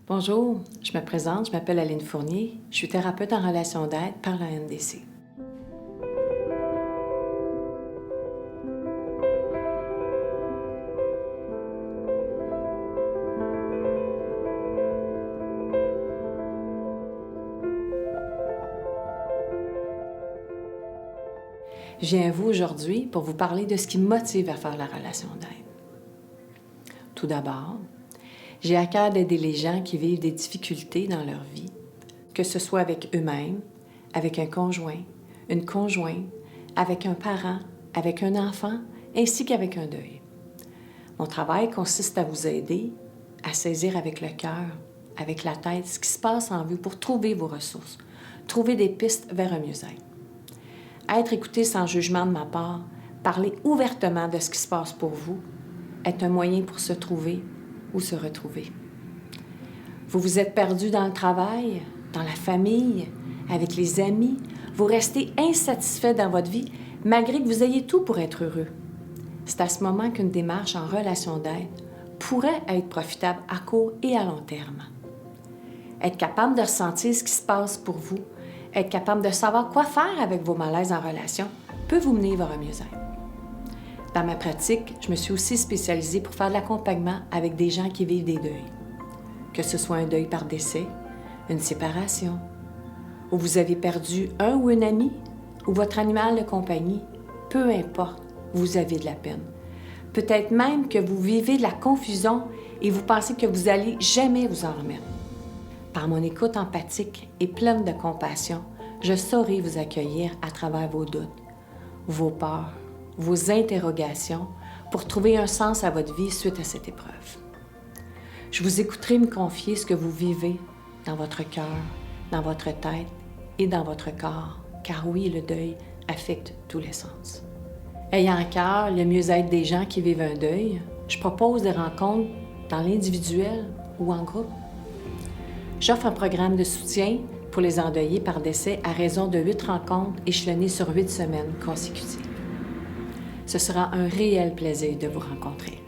Bonjour, je me présente, je m'appelle Aline Fournier, je suis thérapeute en relation d'aide par la NDC. Je viens à vous aujourd'hui pour vous parler de ce qui me motive à faire la relation d'aide. Tout d'abord, j'ai à cœur d'aider les gens qui vivent des difficultés dans leur vie, que ce soit avec eux-mêmes, avec un conjoint, une conjointe, avec un parent, avec un enfant, ainsi qu'avec un deuil. Mon travail consiste à vous aider à saisir avec le cœur, avec la tête, ce qui se passe en vous pour trouver vos ressources, trouver des pistes vers un mieux-être. Être écouté sans jugement de ma part, parler ouvertement de ce qui se passe pour vous, est un moyen pour se trouver ou se retrouver. Vous vous êtes perdu dans le travail, dans la famille, avec les amis. Vous restez insatisfait dans votre vie, malgré que vous ayez tout pour être heureux. C'est à ce moment qu'une démarche en relation d'aide pourrait être profitable à court et à long terme. Être capable de ressentir ce qui se passe pour vous, être capable de savoir quoi faire avec vos malaises en relation, peut vous mener vers un mieux-être. Dans ma pratique, je me suis aussi spécialisée pour faire de l'accompagnement avec des gens qui vivent des deuils. Que ce soit un deuil par décès, une séparation, ou vous avez perdu un ou une amie, ou votre animal de compagnie, peu importe, vous avez de la peine. Peut-être même que vous vivez de la confusion et vous pensez que vous n'allez jamais vous en remettre. Par mon écoute empathique et pleine de compassion, je saurai vous accueillir à travers vos doutes, vos peurs, vos interrogations pour trouver un sens à votre vie suite à cette épreuve. Je vous écouterai me confier ce que vous vivez dans votre cœur, dans votre tête et dans votre corps, car oui, le deuil affecte tous les sens. Ayant à cœur le mieux-être des gens qui vivent un deuil, je propose des rencontres dans l'individuel ou en groupe. J'offre un programme de soutien pour les endeuillés par décès à raison de 8 rencontres échelonnées sur 8 semaines consécutives. Ce sera un réel plaisir de vous rencontrer.